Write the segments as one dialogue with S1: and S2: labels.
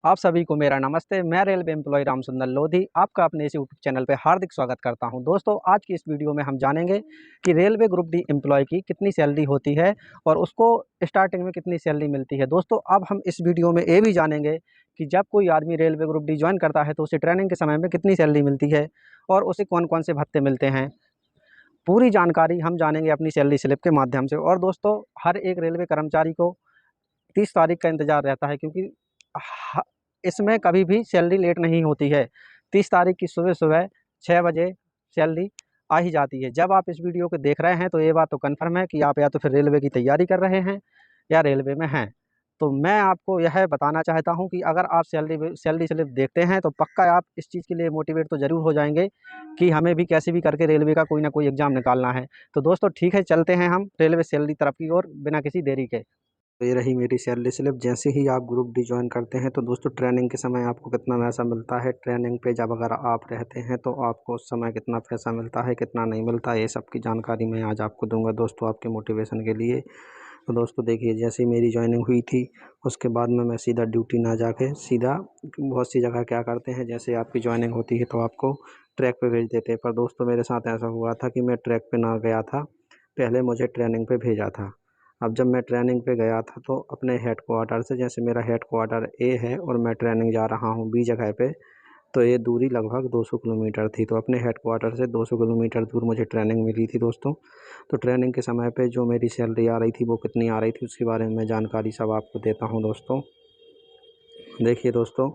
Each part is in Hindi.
S1: आप सभी को मेरा नमस्ते। मैं रेलवे एम्प्लॉय रामसुंदर लोधी आपका अपने इस यूट्यूब चैनल पे हार्दिक स्वागत करता हूं। दोस्तों, आज की इस वीडियो में हम जानेंगे कि रेलवे ग्रुप डी एम्प्लॉय की कितनी सैलरी होती है और उसको स्टार्टिंग में कितनी सैलरी मिलती है। दोस्तों, अब हम इस वीडियो में ये भी जानेंगे कि जब कोई आदमी रेलवे ग्रुप डी ज्वाइन करता है तो उसे ट्रेनिंग के समय में कितनी सैलरी मिलती है और उसे कौन कौन से भत्ते मिलते हैं। पूरी जानकारी हम जानेंगे अपनी सैलरी स्लिप के माध्यम से। और दोस्तों, हर एक रेलवे कर्मचारी को 30 तारीख का इंतज़ार रहता है, क्योंकि ह इसमें कभी भी सैलरी लेट नहीं होती है। 30 तारीख की सुबह-सुबह 6 बजे सैलरी आ ही जाती है। जब आप इस वीडियो को देख रहे हैं तो ये बात तो कन्फर्म है कि आप या तो फिर रेलवे की तैयारी कर रहे हैं या रेलवे में हैं। तो मैं आपको यह बताना चाहता हूँ कि अगर आप सैलरी स्लिप देखते हैं तो पक्का आप इस चीज़ के लिए मोटिवेट तो ज़रूर हो जाएँगे कि हमें भी कैसे भी करके रेलवे का कोई ना कोई एग्ज़ाम निकालना है। तो दोस्तों, ठीक है, चलते हैं हम रेलवे सैलरी तरफ की ओर बिना किसी देरी के। तो ये रही मेरी सैलरी स्लिप। जैसे ही आप ग्रुप डी ज्वाइन करते हैं तो दोस्तों, ट्रेनिंग के समय आपको कितना पैसा मिलता है, ट्रेनिंग पे जब अगर आप रहते हैं तो आपको उस समय कितना पैसा मिलता है, कितना नहीं मिलता, ये सब की जानकारी मैं आज आपको दूंगा दोस्तों, आपके मोटिवेशन के लिए। तो दोस्तों देखिए, जैसे ही मेरी ज्वाइनिंग हुई थी उसके बाद में मैं सीधा ड्यूटी ना जाके सीधा बहुत सी जगह क्या करते हैं, जैसे आपकी ज्वाइनिंग होती है तो आपको ट्रैक पे भेज देते हैं। पर दोस्तों, मेरे साथ ऐसा हुआ था कि मैं ट्रैक पे ना गया था, पहले मुझे ट्रेनिंग पे भेजा था। अब जब मैं ट्रेनिंग पे गया था तो अपने हेडक्वार्टर से, जैसे मेरा हेडक्वार्टर ए है और मैं ट्रेनिंग जा रहा हूँ बी जगह पे, तो ये दूरी लगभग 200 किलोमीटर थी। तो अपने हेडक्वार्टर से 200 किलोमीटर दूर मुझे ट्रेनिंग मिली थी दोस्तों। तो ट्रेनिंग के समय पे जो मेरी सैलरी आ रही थी वो कितनी आ रही थी उसके बारे में मैं जानकारी सब आपको देता हूँ दोस्तों। देखिए दोस्तों,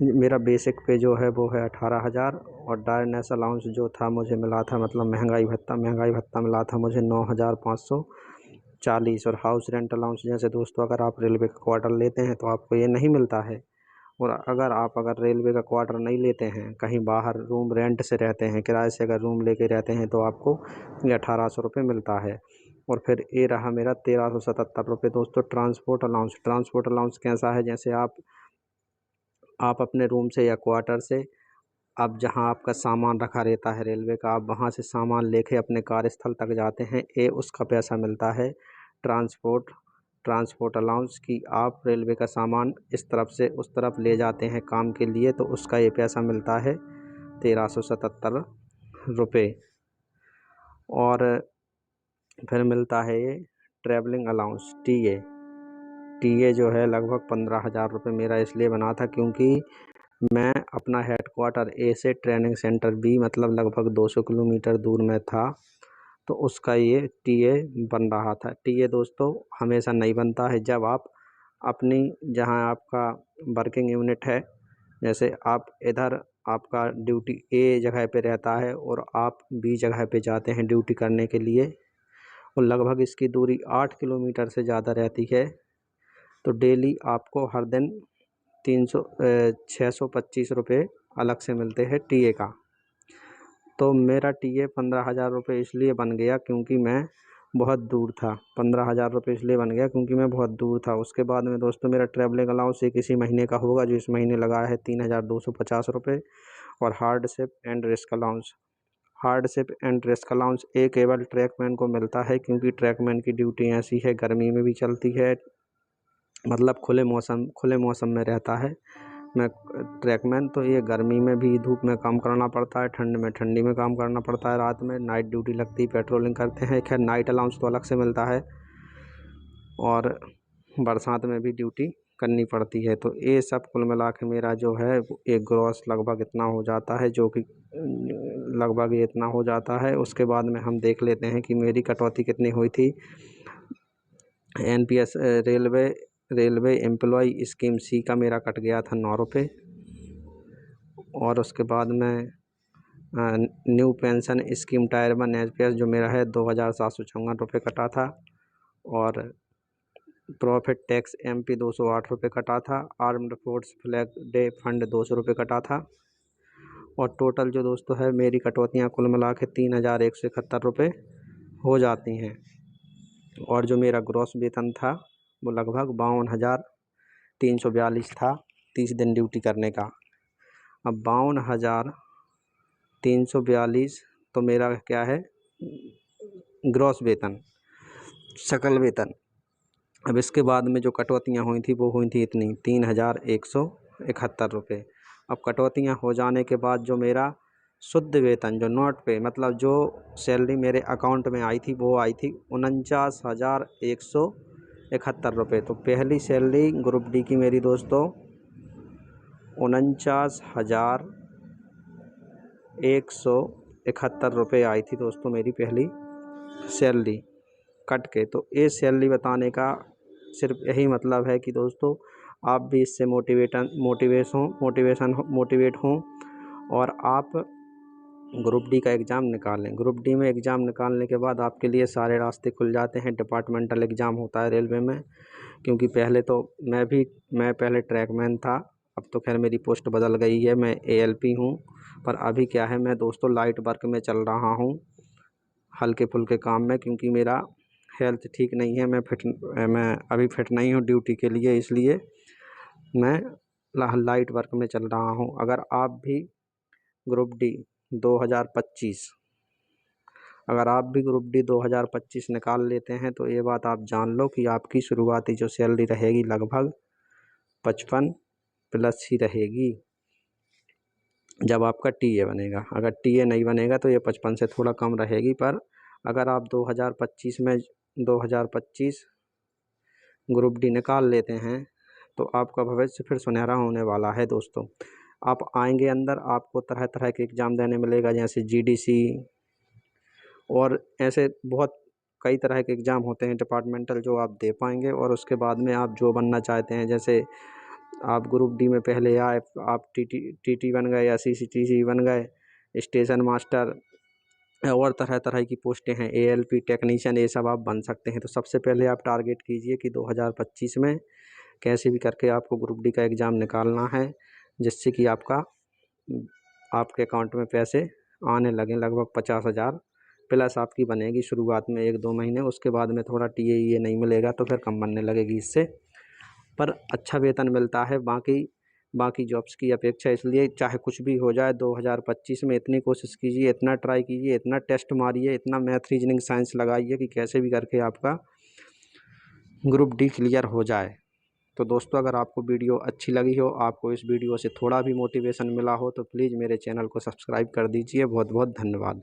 S1: मेरा बेसिक पे जो है वो है 18,000 और डायनेस अलाउंस जो था मुझे मिला था, मतलब महंगाई भत्ता मिला था मुझे 9,540। और हाउस रेंट अलाउंस, जैसे दोस्तों अगर आप रेलवे का क्वार्टर लेते हैं तो आपको ये नहीं मिलता है। और अगर रेलवे का क्वार्टर नहीं लेते हैं, कहीं बाहर रूम रेंट से रहते हैं, किराए से अगर रूम लेके रहते हैं तो आपको ये 1,800 रुपये मिलता है। और फिर ये रहा मेरा 1,377 रुपये दोस्तों ट्रांसपोर्ट अलाउंस कैसा है, जैसे आप अपने रूम से या क्वार्टर से, आप जहां आपका सामान रखा रहता है रेलवे का, आप वहां से सामान लेके अपने कार्यस्थल तक जाते हैं, ये उसका पैसा मिलता है ट्रांसपोर्ट ट्रांसपोर्ट अलाउंस की। आप रेलवे का सामान इस तरफ से उस तरफ ले जाते हैं काम के लिए तो उसका ये पैसा मिलता है 1,377 रुपये। और फिर मिलता है ये ट्रैवलिंग अलाउंस टी ए जो है लगभग 15,000 रुपये मेरा इसलिए बना था क्योंकि मैं अपना हेडक्वार्टर ए से ट्रेनिंग सेंटर बी, मतलब लगभग 200 किलोमीटर दूर में था, तो उसका ये टीए बन रहा था। टीए दोस्तों हमेशा नहीं बनता है जब आप अपनी, जहां आपका वर्किंग यूनिट है, जैसे आप इधर आपका ड्यूटी ए जगह पे रहता है और आप बी जगह पे जाते हैं ड्यूटी करने के लिए, और लगभग इसकी दूरी 8 किलोमीटर से ज़्यादा रहती है, तो डेली आपको हर दिन 625 रुपये अलग से मिलते हैं टीए का। तो मेरा टीए 15,000 रुपये इसलिए बन गया क्योंकि मैं बहुत दूर था। 15,000 रुपये इसलिए बन गया क्योंकि मैं बहुत दूर था। उसके बाद में दोस्तों मेरा ट्रैवलिंग अलाउंस एक इसी महीने का होगा जो इस महीने लगा है 3,250 रुपये। और हार्डशिप एंड रिस्क अलाउंस ये केवल ट्रैकमैन को मिलता है, क्योंकि ट्रैकमैन की ड्यूटी ऐसी है, गर्मी में भी चलती है, मतलब खुले मौसम में रहता है मैं ट्रैकमैन। तो ये गर्मी में भी धूप में काम करना पड़ता है, ठंड में ठंडी में काम करना पड़ता है, रात में नाइट ड्यूटी लगती है, पेट्रोलिंग करते हैं। खैर, नाइट अलाउंस तो अलग से मिलता है और बरसात में भी ड्यूटी करनी पड़ती है। तो ये सब कुल मिला के मेरा जो है एक ग्रॉस लगभग इतना हो जाता है, जो कि लगभग ये इतना हो जाता है। उसके बाद में हम देख लेते हैं कि मेरी कटौती कितनी हुई थी। एनपीएस रेलवे एम्प्लॉय स्कीम सी का मेरा कट गया था 9 रुपये। और उसके बाद में new pension scheme tyre 1 HPS जो मेरा है 2,754 रुपये कटा था। और प्रॉफिट टैक्स एमपी 208 रुपये कटा था। Armed force flag day fund 200 रुपये कटा था। और टोटल जो दोस्तों है मेरी कटौतियाँ कुल मिला के 3,171 रुपये हो जाती हैं। और जो मेरा ग्रॉस वेतन था वो लगभग 52,342 था 30 दिन ड्यूटी करने का। अब 52,342 तो मेरा क्या है, ग्रॉस वेतन, सकल वेतन। अब इसके बाद में जो कटौतियाँ हुई थी वो हुई थी इतनी 3171 रुपये। अब कटौतियाँ हो जाने के बाद जो मेरा शुद्ध वेतन जो नॉट पे मतलब जो सैलरी मेरे अकाउंट में आई थी वो आई थी 49,171 रुपये। तो पहली सैलरी ग्रुप डी की मेरी दोस्तों 49,171 रुपये आई थी दोस्तों, मेरी पहली सैलरी कट के। तो ये सैलरी बताने का सिर्फ यही मतलब है कि दोस्तों आप भी इससे मोटिवेट हों और आप ग्रुप डी का एग्ज़ाम निकालें। ग्रुप डी में एग्ज़ाम निकालने के बाद आपके लिए सारे रास्ते खुल जाते हैं। डिपार्टमेंटल एग्ज़ाम होता है रेलवे में, क्योंकि पहले तो मैं पहले ट्रैकमैन था, अब तो खैर मेरी पोस्ट बदल गई है, मैं एएलपी हूँ। पर अभी क्या है, मैं दोस्तों लाइट वर्क में चल रहा हूँ, हल्के फुल्के काम में, क्योंकि मेरा हेल्थ ठीक नहीं है। मैं अभी फिट नहीं हूँ ड्यूटी के लिए, इसलिए मैं लाइट वर्क में चल रहा हूँ। अगर आप भी ग्रुप डी 2025 अगर आप भी ग्रुप डी 2025 निकाल लेते हैं तो ये बात आप जान लो कि आपकी शुरुआती जो सैलरी रहेगी लगभग 55 प्लस ही रहेगी जब आपका टीए बनेगा। अगर टीए नहीं बनेगा तो ये 55 से थोड़ा कम रहेगी। पर अगर आप 2025 ग्रुप डी निकाल लेते हैं तो आपका भविष्य फिर सुनहरा होने वाला है दोस्तों। आप आएंगे अंदर, आपको तरह तरह के एग्ज़ाम देने मिलेगा, जैसे जीडीसी और ऐसे बहुत कई तरह के एग्ज़ाम होते हैं डिपार्टमेंटल, जो आप दे पाएंगे। और उसके बाद में आप जो बनना चाहते हैं, जैसे आप ग्रुप डी में पहले आए, आप टीटी बन गए या सीसीटीसी बन गए, स्टेशन मास्टर और तरह तरह की पोस्टें हैं, एएलपी टेक्नीशियन, ये सब आप बन सकते हैं। तो सबसे पहले आप टारगेट कीजिए कि 2025 में कैसे भी करके आपको ग्रुप डी का एग्ज़ाम निकालना है, जिससे कि आपके अकाउंट में पैसे आने लगें। लगभग 50,000 प्लस आपकी बनेगी शुरुआत में 1-2 महीने, उसके बाद में थोड़ा टीए नहीं मिलेगा तो फिर कम बनने लगेगी इससे। पर अच्छा वेतन मिलता है बाकी जॉब्स की अपेक्षा, इसलिए चाहे कुछ भी हो जाए 2025 में इतनी कोशिश कीजिए, इतना ट्राई कीजिए, इतना टेस्ट मारिए, इतना मैथ रीजनिंग साइंस लगाइए कि कैसे भी करके आपका ग्रुप डी क्लियर हो जाए। तो दोस्तों अगर आपको वीडियो अच्छी लगी हो, आपको इस वीडियो से थोड़ा भी मोटिवेशन मिला हो, तो प्लीज़ मेरे चैनल को सब्सक्राइब कर दीजिए। बहुत बहुत धन्यवाद।